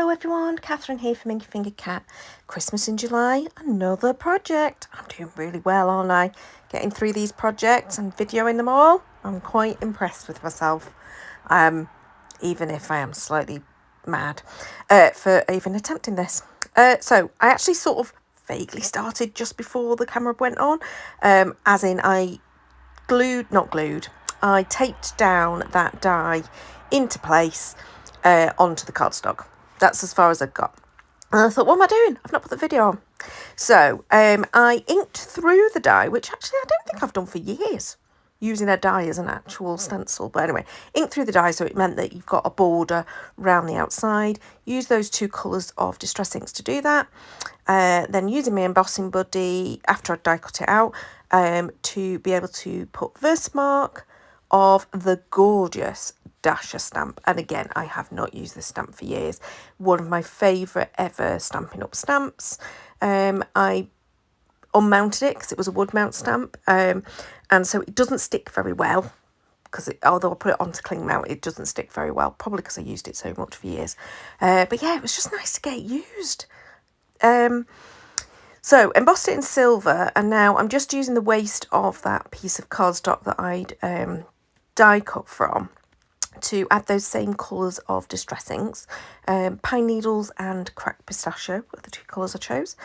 Hello everyone, Catherine here from Inky Finger Cat. Christmas in July, another project. I'm doing really well, aren't I? Getting through these projects and videoing them all. I'm quite impressed with myself, even if I am slightly mad for even attempting this. So I actually sort of vaguely started just before the camera went on, as in I taped down that die into place onto the cardstock. That's as far as I've got. And I thought, what am I doing? I've not put the video on. So I inked through the die, which actually I don't think I've done for years, using a die as an actual stencil. But anyway, inked through the die, so it meant that you've got a border round the outside. Use those two colours of Distress Inks to do that. Then using my embossing buddy, after I die cut it out, to be able to put Versamark of the gorgeous Dasher stamp. And again, I have not used this stamp for years. One of my favourite ever Stampin' Up stamps. I unmounted it because it was a wood mount stamp, and so it doesn't stick very well, because although I put it onto cling mount, it doesn't stick very well, probably because I used it so much for years. But yeah, it was just nice to get used. So embossed it in silver, and now I'm just using the waste of that piece of cardstock that I'd die cut from to add those same colours of Distress Inks. Pine Needles and Cracked Pistachio were the two colours I chose.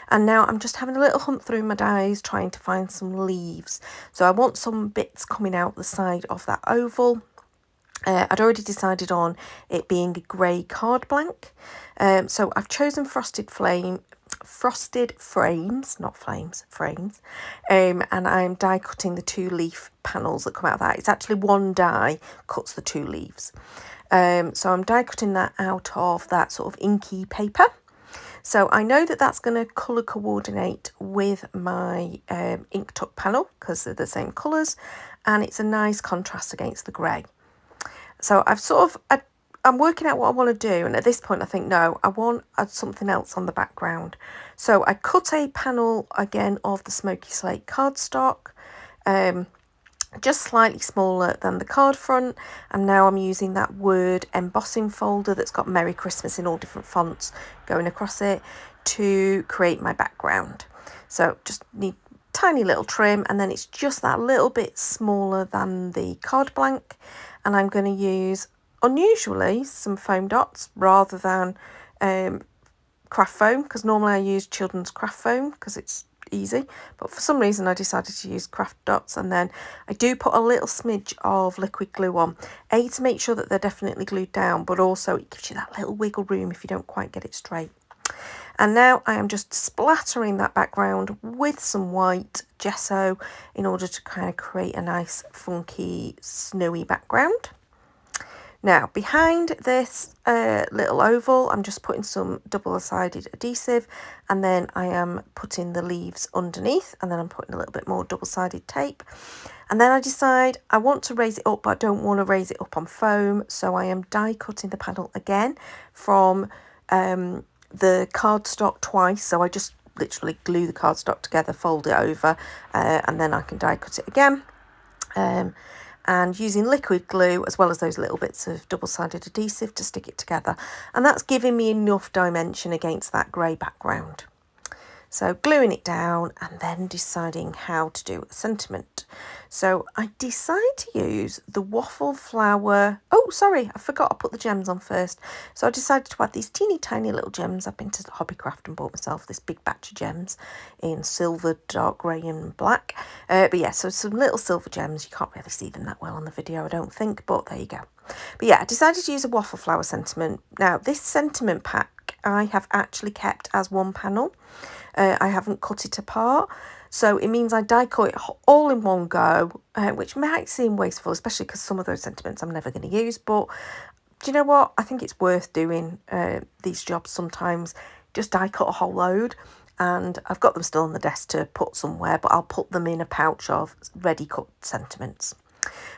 And now I'm just having a little hunt through my dies, trying to find some leaves. So I want some bits coming out the side of that oval. I'd already decided on it being a grey card blank. So I've chosen frosted frames, not flames, frames, and I'm die cutting the two leaf panels that come out of that. It's actually one die cuts the two leaves. So I'm die cutting that out of that sort of inky paper. So I know that that's going to colour coordinate with my ink tuck panel because they're the same colours, and it's a nice contrast against the grey. So I'm working out what I want to do, and at this point I think, no, I want something else on the background. So I cut a panel again of the Smoky Slate cardstock, just slightly smaller than the card front, and now I'm using that word embossing folder that's got Merry Christmas in all different fonts going across it to create my background. So just need tiny little trim, and then it's just that little bit smaller than the card blank, and I'm going to use unusually some foam dots rather than craft foam, because normally I use children's craft foam because it's easy, but for some reason I decided to use craft dots. And then I do put a little smidge of liquid glue on, to make sure that they're definitely glued down, but also it gives you that little wiggle room if you don't quite get it straight. And now I am just splattering that background with some white gesso in order to kind of create a nice funky snowy background. Now behind this little oval, I'm just putting some double-sided adhesive, and then I am putting the leaves underneath, and then I'm putting a little bit more double-sided tape. And then I decide I want to raise it up, but I don't want to raise it up on foam, so I am die cutting the panel again from the cardstock twice. So I just literally glue the cardstock together, fold it over, and then I can die cut it again. And using liquid glue as well as those little bits of double-sided adhesive to stick it together. And that's giving me enough dimension against that grey background. So gluing it down and then deciding how to do a sentiment. So I decided to use the waffle flower. Oh, sorry, I forgot I put the gems on first. So I decided to add these teeny tiny little gems. I've been to Hobbycraft and bought myself this big batch of gems in silver, dark grey and black. But yeah, so some little silver gems. You can't really see them that well on the video, I don't think, but there you go. But yeah, I decided to use a waffle flower sentiment. Now, this sentiment pack I have actually kept as one panel. I haven't cut it apart, so it means I die cut it all in one go, which might seem wasteful, especially because some of those sentiments I'm never going to use. But do you know what? I think it's worth doing these jobs sometimes. Just die cut a whole load, and I've got them still on the desk to put somewhere, but I'll put them in a pouch of ready cut sentiments.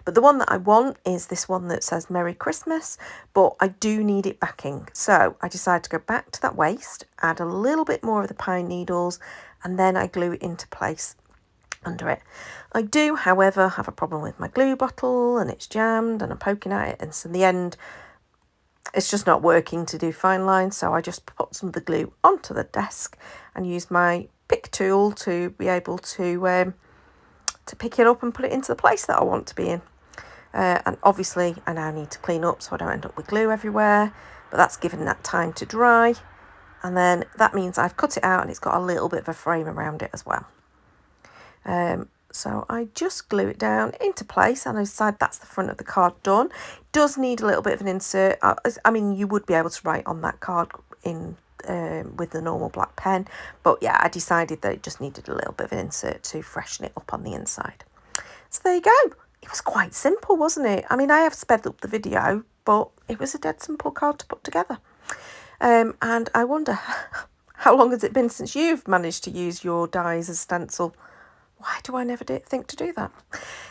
But the one that I want is this one that says Merry Christmas, but I do need it backing. So I decided to go back to that waist, add a little bit more of the pine needles, and then I glue it into place under it. I do, however, have a problem with my glue bottle, and it's jammed and I'm poking at it, and so in the end it's just not working to do fine lines, so I just put some of the glue onto the desk and use my pick tool to be able to pick it up and put it into the place that I want to be in. And obviously I now need to clean up so I don't end up with glue everywhere, but that's given that time to dry, and then that means I've cut it out and it's got a little bit of a frame around it as well. So I just glue it down into place, and I decide that's the front of the card done. It does need a little bit of an insert. I mean, you would be able to write on that card in with the normal black pen, but yeah, I decided that it just needed a little bit of an insert to freshen it up on the inside. So there you go. It was quite simple, wasn't it? I mean, I have sped up the video, but it was a dead simple card to put together. And I wonder, how long has it been since you've managed to use your dies as stencil? Why do I never think to do that?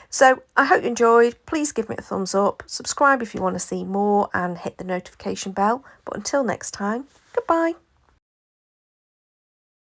So I hope you enjoyed. Please give me a thumbs up. Subscribe if you want to see more and hit the notification bell. But until next time, goodbye.